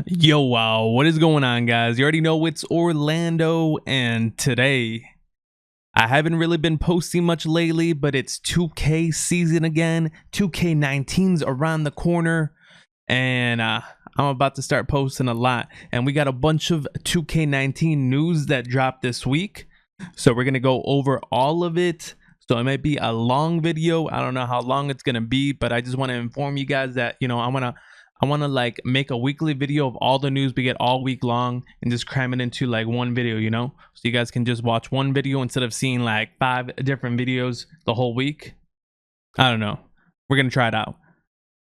Yo, wow, what is going on, guys? You already know it's Orlando, and today I haven't really been posting much lately, but it's 2K season again. 2K19's around the corner, and I'm about to start posting a lot. And we got a bunch of 2K19 news that dropped this week, so we're gonna go over all of it. So it might be a long video. I don't know how long it's gonna be, but I just want to inform you guys that I want to like make a weekly video of all the news we get all week long and just cram it into like one video, so you guys can just watch one video instead of seeing like 5 different videos the whole week. I don't know. We're going to try it out.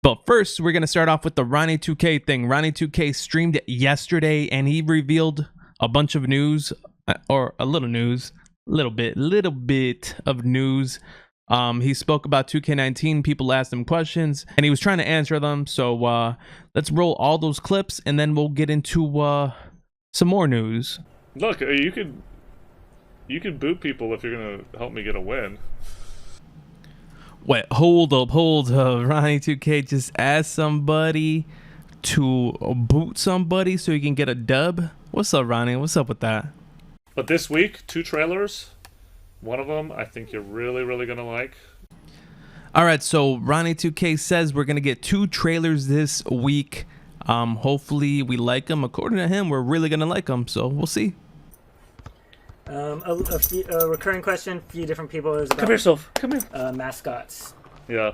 But first, we're going to start off with the Ronnie 2K thing. Ronnie 2K streamed yesterday and he revealed a bunch of news, or a little news, little bit of news. He spoke about 2K19. People asked him questions and he was trying to answer them. So let's roll all those clips and then we'll get into some more news. Look, you could boot people if you're gonna help me get a win. Wait, hold up. Ronnie 2K just asked somebody to boot somebody so he can get a dub. What's up, Ronnie? What's up with that? But this week, 2 trailers. One of them I think you're really gonna like. All right, so Ronnie 2K says we're gonna get 2 trailers this week. Hopefully we like them. According to him, we're really gonna like them, so we'll see. A recurring question, a few different people is about Come here, Soph. Come here. Mascots. Yeah,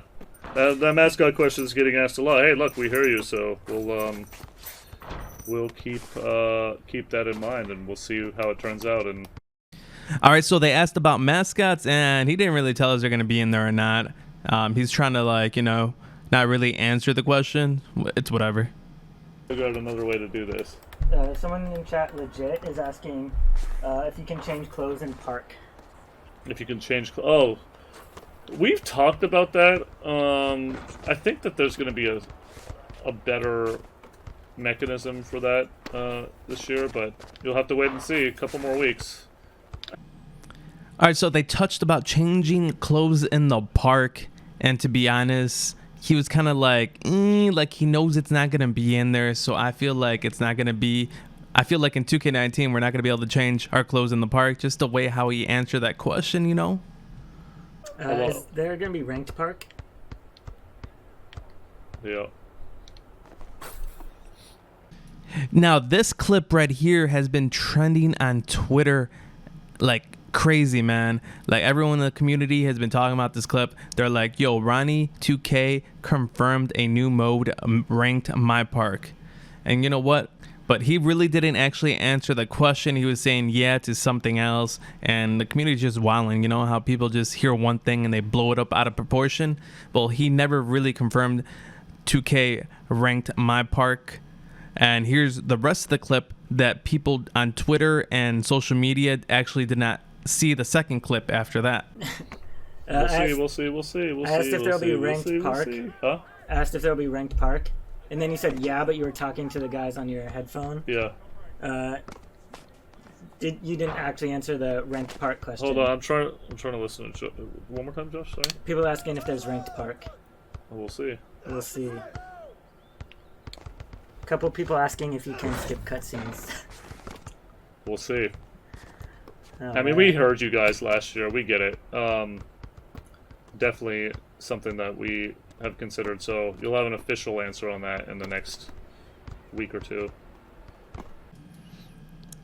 that mascot question is getting asked a lot. Hey, look, we hear you, so we'll keep that in mind, and we'll see how it turns out. And all right, so they asked about mascots, and he didn't really tell us they're going to be in there or not. He's trying to, not really answer the question. It's whatever. Figure out another way to do this. Someone in chat legit is asking if you can change clothes in park. If you can change... Oh, we've talked about that. I think that there's going to be a better mechanism for that this year, but you'll have to wait and see. A couple more weeks. All right, so they touched about changing clothes in the park, and to be honest, he was kind of like he knows it's not going to be in there, so I feel like it's not going to be. I feel like in 2K19, we're not going to be able to change our clothes in the park, just the way how he answered that question, Is there going to be ranked park? Yeah. Now, this clip right here has been trending on Twitter like crazy, man. Like, everyone in the community has been talking about this clip. They're like, yo, Ronnie 2K confirmed a new mode, ranked Mypark. And you know what? But he really didn't actually answer the question. He was saying yeah to something else, and the community's just wilding. You know how people just hear one thing and they blow it up out of proportion? Well, he never really confirmed 2K ranked Mypark. And here's the rest of the clip that people on Twitter and social media actually did not see the second clip after that. We'll see. I asked if there'll be ranked park. Huh? Asked if there'll be ranked park, and then you said yeah, but you were talking to the guys on your headphone. Yeah. You didn't actually answer the ranked park question? Hold on, I'm trying to listen to one more time, Josh. Sorry. People asking if there's ranked park. We'll see. We'll see. Couple people asking if you can skip cutscenes. We'll see. Oh, I mean, we heard you guys last year. We get it. Definitely something that we have considered. So you'll have an official answer on that in the next week or 2.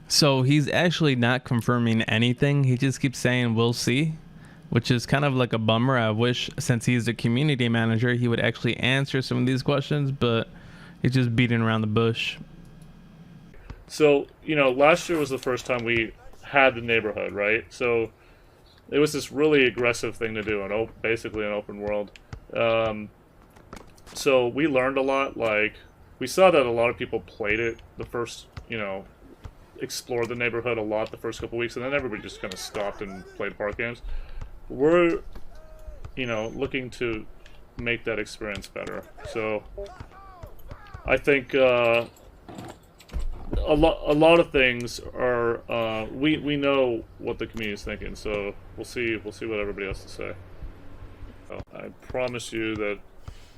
So he's actually not confirming anything. He just keeps saying we'll see, which is kind of like a bummer. I wish, since he's the community manager, he would actually answer some of these questions, but he's just beating around the bush. So, last year was the first time we had the neighborhood, right? So it was this really aggressive thing to do, basically an open world. So we learned a lot. Like, we saw that a lot of people played it the first, explored the neighborhood a lot the first couple weeks, and then everybody just kind of stopped and played park games. We're, looking to make that experience better. So I think a lot of things are we know what the community is thinking, so we'll see what everybody has to say. I promise you that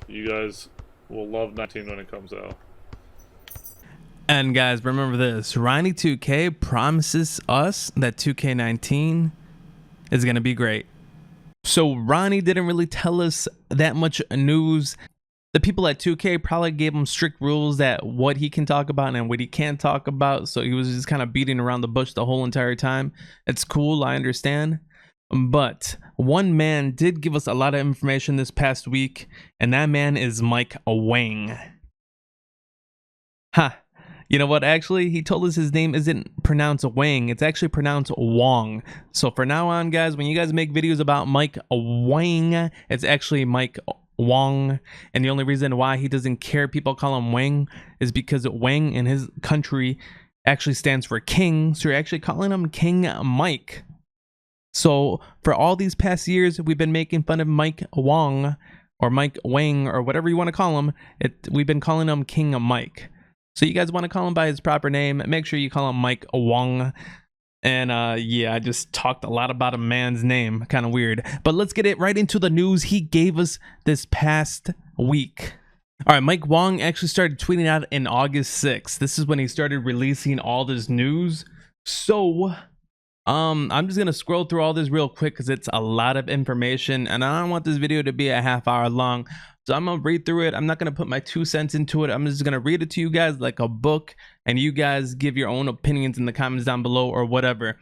you guys will love 19 when it comes out. And guys, remember this, Ronnie2K promises us that 2K19 is going to be great. So Ronnie didn't really tell us that much news. The people at 2K probably gave him strict rules that what he can talk about and what he can't talk about. So he was just kind of beating around the bush the whole entire time. It's cool, I understand. But one man did give us a lot of information this past week, and that man is Mike Wang. Ha. You know what? Actually, he told us his name isn't pronounced Wang. It's actually pronounced Wong. So for now on, guys, when you guys make videos about Mike Wang, it's actually Mike Wong. And the only reason why he doesn't care people call him Wang is because Wang in his country actually stands for king. So you're actually calling him King Mike. So for all these past years, we've been making fun of Mike Wong or Mike Wang or whatever you want to call him. We've been calling him King Mike. So you guys want to call him by his proper name, make sure you call him Mike Wong. And yeah, I just talked a lot about a man's name, kind of weird. But let's get it right into the news he gave us this past week. All right, Mike Wong actually started tweeting out in August 6th. This is when he started releasing all this news. So I'm just gonna scroll through all this real quick because it's a lot of information and I don't want this video to be a half hour long. So I'm gonna read through it. I'm not gonna put my 2 cents into it. I'm just gonna read it to you guys like a book, and you guys give your own opinions in the comments down below or whatever.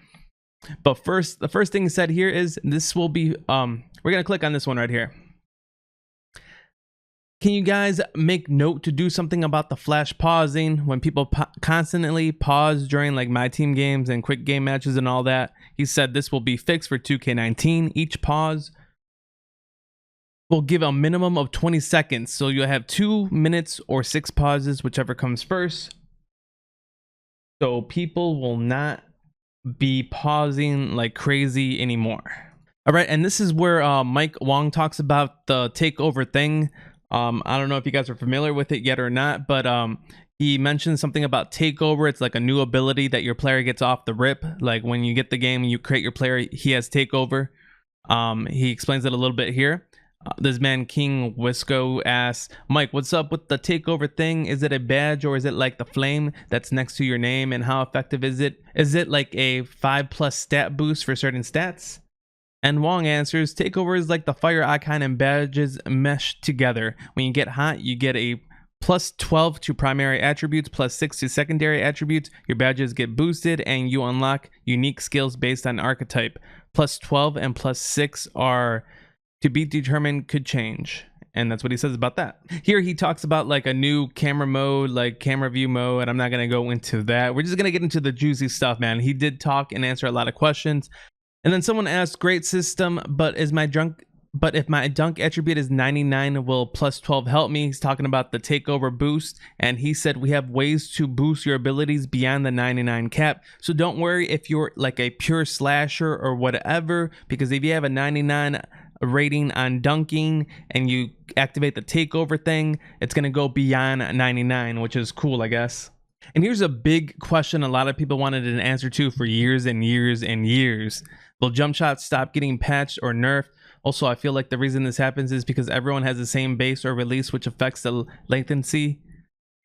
But first, the first thing said here is this will be we're gonna click on this one right here. Can you guys make note to do something about the flash pausing when people constantly pause during like my team games and quick game matches and all that? He said this will be fixed for 2K19. Each pause will give a minimum of 20 seconds. So you'll have 2 minutes or 6 pauses, whichever comes first. So people will not be pausing like crazy anymore. All right, and this is where Mike Wong talks about the takeover thing. I don't know if you guys are familiar with it yet or not, but he mentioned something about takeover. It's like a new ability that your player gets off the rip. Like when you get the game and you create your player, he has takeover. He explains it a little bit here. This man King Wisco asks, Mike, what's up with the takeover thing? Is it a badge or is it like the flame that's next to your name, and how effective is it? Is it like a 5+ stat boost for certain stats? And Wong answers, takeover is like the fire icon and badges mesh together. When you get hot, you get a +12 to primary attributes, +6 to secondary attributes. Your badges get boosted and you unlock unique skills based on archetype. +12 and +6 are to be determined, could change. And that's what he says about that. Here he talks about like a new camera mode, like camera view mode, and I'm not gonna go into that. We're just gonna get into the juicy stuff, man. He did talk and answer a lot of questions. And then someone asked, great system, but if my dunk attribute is 99, will +12 help me? He's talking about the takeover boost, and he said we have ways to boost your abilities beyond the 99 cap. So don't worry if you're like a pure slasher or whatever, because if you have a 99 rating on dunking and you activate the takeover thing, it's gonna go beyond 99, which is cool, I guess. And here's a big question a lot of people wanted an answer to for years and years and years. Will jump shots stop getting patched or nerfed? Also, I feel like the reason this happens is because everyone has the same base or release, which affects the latency.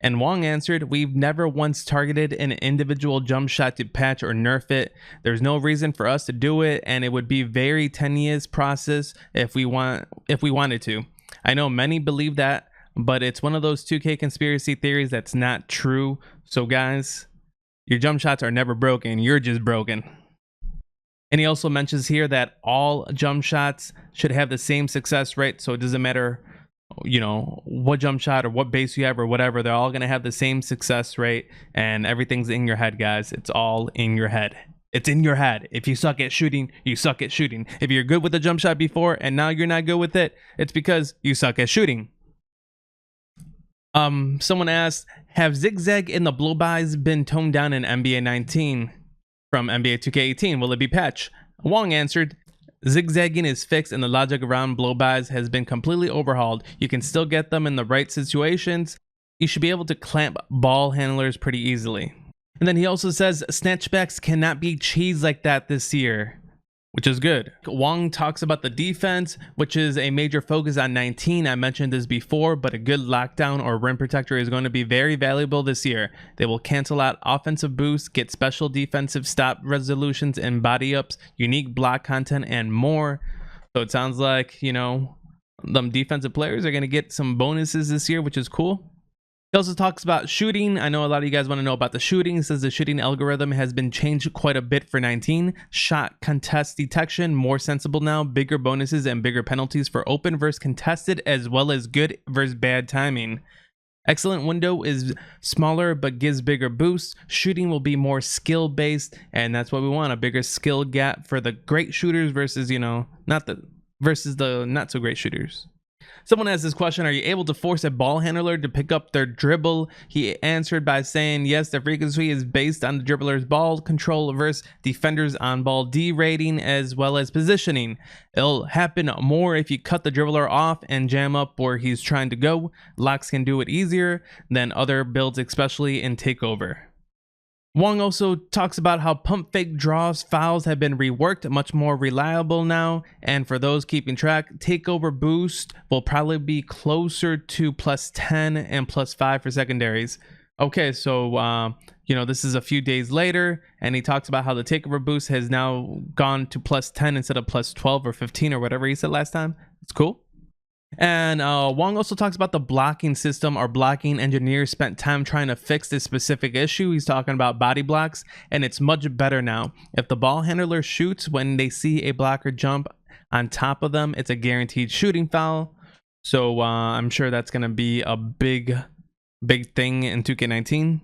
And Wong answered, we've never once targeted an individual jump shot to patch or nerf it. There's no reason for us to do it, and it would be very tenuous process if we wanted to. I know many believe that, but it's one of those 2K conspiracy theories that's not true. So guys, your jump shots are never broken, you're just broken. And he also mentions here that all jump shots should have the same success rate, so it doesn't matter, you know, what jump shot or what base you have or whatever, they're all going to have the same success rate, and everything's in your head, guys. It's all in your head. It's in your head. If you suck at shooting, you suck at shooting. If you're good with the jump shot before and now you're not good with it, it's because you suck at shooting. Someone asked, have zigzag in the blow-bys been toned down in NBA 19 from NBA 2K18? Will it be patched? Wong answered, zigzagging is fixed and the logic around blow-bys has been completely overhauled. You can still get them in the right situations. You should be able to clamp ball handlers pretty easily. And then he also says, snatchbacks cannot be cheesed like that this year. which is good. Wong talks about the defense, which is a major focus on 19. I mentioned this before, but a good lockdown or rim protector is going to be very valuable this year. They will cancel out offensive boosts, get special defensive stop resolutions and body ups, unique block content, and more. So it sounds like, you know, them defensive players are going to get some bonuses this year, which is cool. He also talks about shooting. I know a lot of you guys want to know about the shooting. He says the shooting algorithm has been changed quite a bit for 19. Shot contest detection, more sensible now, bigger bonuses and bigger penalties for open versus contested, as well as good versus bad timing. Excellent window is smaller but gives bigger boosts. Shooting will be more skill based, and that's what we want, a bigger skill gap for the great shooters versus, you know, not the not so great shooters. Someone asked this question: are you able to force a ball handler to pick up their dribble? He answered by saying yes, the frequency is based on the dribbler's ball control versus defender's on-ball D rating, as well as positioning. It'll happen more if you cut the dribbler off and jam up where he's trying to go. Locks can do it easier than other builds, especially in Takeover. Wong also talks about how pump fake draws fouls have been reworked, much more reliable now, and for those keeping track, Takeover boost will probably be closer to +10 and +5 for secondaries. Okay, so you know, this is a few days later, and he talks about how the Takeover boost has now gone to +10 instead of +12 or 15 or whatever he said last time. It's cool. And Wong also talks about the blocking system. Our blocking engineers spent time trying to fix this specific issue. He's talking about body blocks, and it's much better now. If the ball handler shoots when they see a blocker jump on top of them, it's a guaranteed shooting foul. So I'm sure that's going to be a big thing in 2K19.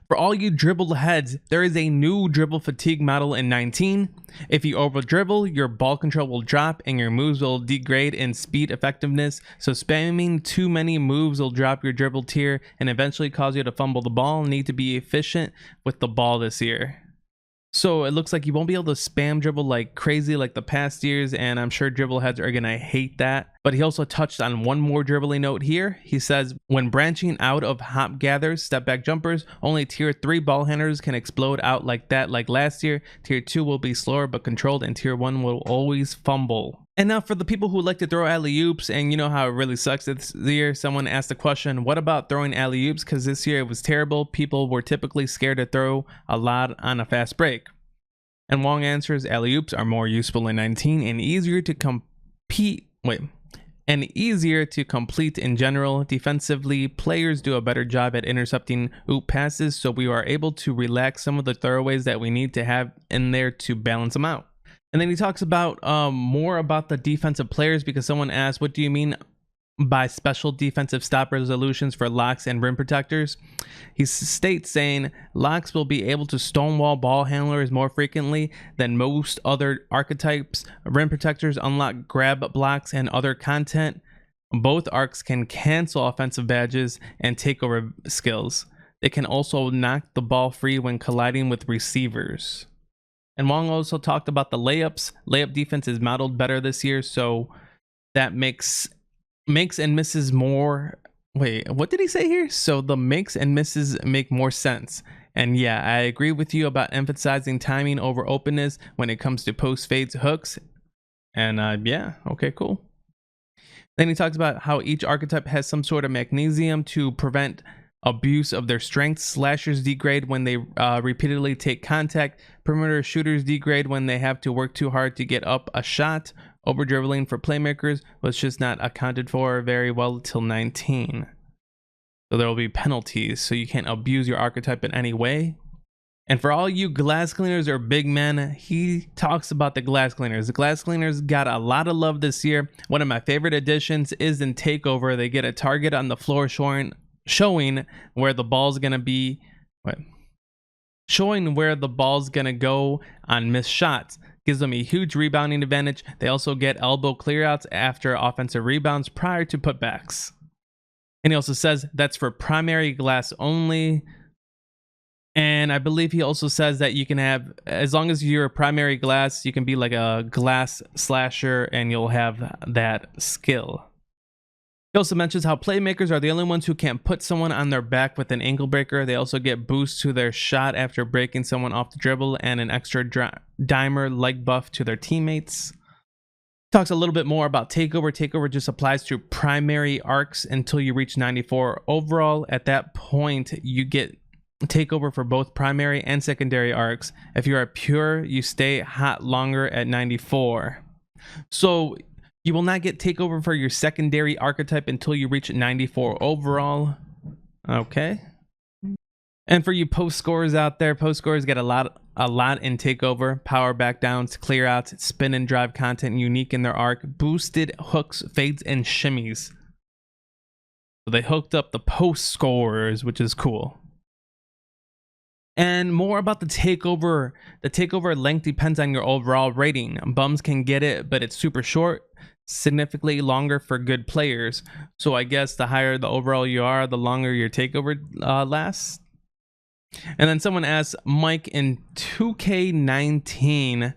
For all you dribble heads, there is a new dribble fatigue model in 19. If you over dribble, your ball control will drop and your moves will degrade in speed effectiveness. So spamming too many moves will drop your dribble tier and eventually cause you to fumble the ball. Need to be efficient with the ball this year. So it looks like you won't be able to spam dribble like crazy like the past years, and I'm sure dribble heads are gonna hate that. But he also touched on one more dribbling note here. He says when branching out of hop gathers, step back jumpers, only tier 3 ball handlers can explode out like that like last year. Tier 2 will be slower but controlled, and tier 1 will always fumble. And now for the people who like to throw alley-oops, and you know how it really sucks this year, someone asked the question, what about throwing alley-oops? Because this year it was terrible. People were typically scared to throw a lot on a fast break. And Wong answers, alley-oops are more useful in 19 and easier to complete in general. Defensively, players do a better job at intercepting oop passes, so we are able to relax some of the throwaways that we need to have in there to balance them out. And then he talks about more about the defensive players, because someone asked, what do you mean by special defensive stop resolutions for locks and rim protectors? He states saying locks will be able to stonewall ball handlers more frequently than most other archetypes. Rim protectors unlock grab blocks and other content. Both arcs can cancel offensive badges and takeover skills. They can also knock the ball free when colliding with receivers. And Wong also talked about the layups. Layup defense is modeled better this year, so that makes and misses more. Wait, what did he say here? So the makes and misses make more sense. And yeah, I agree with you about emphasizing timing over openness when it comes to post fades hooks. And yeah, okay, cool. Then he talks about how each archetype has some sort of magnesium to prevent abuse of their strengths. Slashers degrade when they repeatedly take contact. Perimeter shooters degrade when they have to work too hard to get up a shot. Over dribbling for playmakers was just not accounted for very well till 19. So there will be penalties, so you can't abuse your archetype in any way. And for all you glass cleaners or big men, he talks about the glass cleaners. The glass cleaners got a lot of love this year. One of my favorite additions is in Takeover. They get a target on the floor showing where the ball's gonna be, showing where the ball's gonna go on missed shots. Gives them a huge rebounding advantage. They also get elbow clearouts after offensive rebounds prior to putbacks. And he also says that's for primary glass only. And I believe he also says that you can have, as long as you're a primary glass, you can be like a glass slasher and you'll have that skill. He also mentions how playmakers are the only ones who can't put someone on their back with an ankle breaker. They also get boosts to their shot after breaking someone off the dribble and an extra dimer leg buff to their teammates. Talks a little bit more about Takeover. Takeover just applies to primary arcs until you reach 94 overall. At that point, you get Takeover for both primary and secondary arcs. If you are pure, you stay hot longer at 94. So you will not get Takeover for your secondary archetype until you reach 94 overall. Okay. And for you post scorers out there, post scorers get a lot in Takeover. Power back downs, clear outs, spin and drive content unique in their arc, boosted hooks, fades, and shimmies. So they hooked up the post scorers, which is cool. And more about the Takeover. The Takeover length depends on your overall rating. Bums can get it, but it's super short. Significantly longer for good players. So I guess the higher the overall you are, the longer your Takeover lasts. And then someone asks, Mike, in 2K19,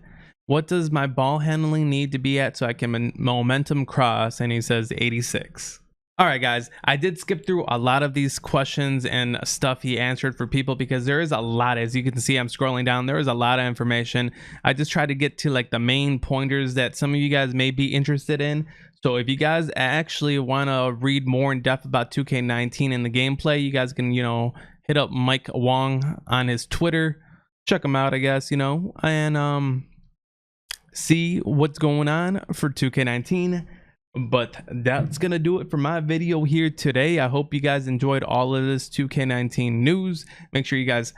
what does my ball handling need to be at so I can momentum cross? And he says 86. All right, guys, I did skip through a lot of these questions and stuff he answered for people because there is a lot. As you can see, I'm scrolling down. There is a lot of information. I just tried to get to like the main pointers that some of you guys may be interested in. So if you guys actually want to read more in depth about 2K19 and the gameplay, you guys can, hit up Mike Wong on his Twitter. Check him out, I guess, and see what's going on for 2K19. But that's gonna do it for my video here today. I hope you guys enjoyed all of this 2K19 news. Make sure you guys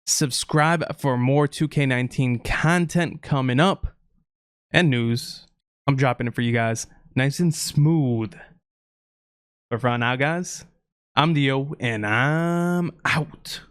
subscribe for more 2K19 content coming up and news. I'm dropping it for you guys nice and smooth. But for now, guys, I'm Dio and I'm out.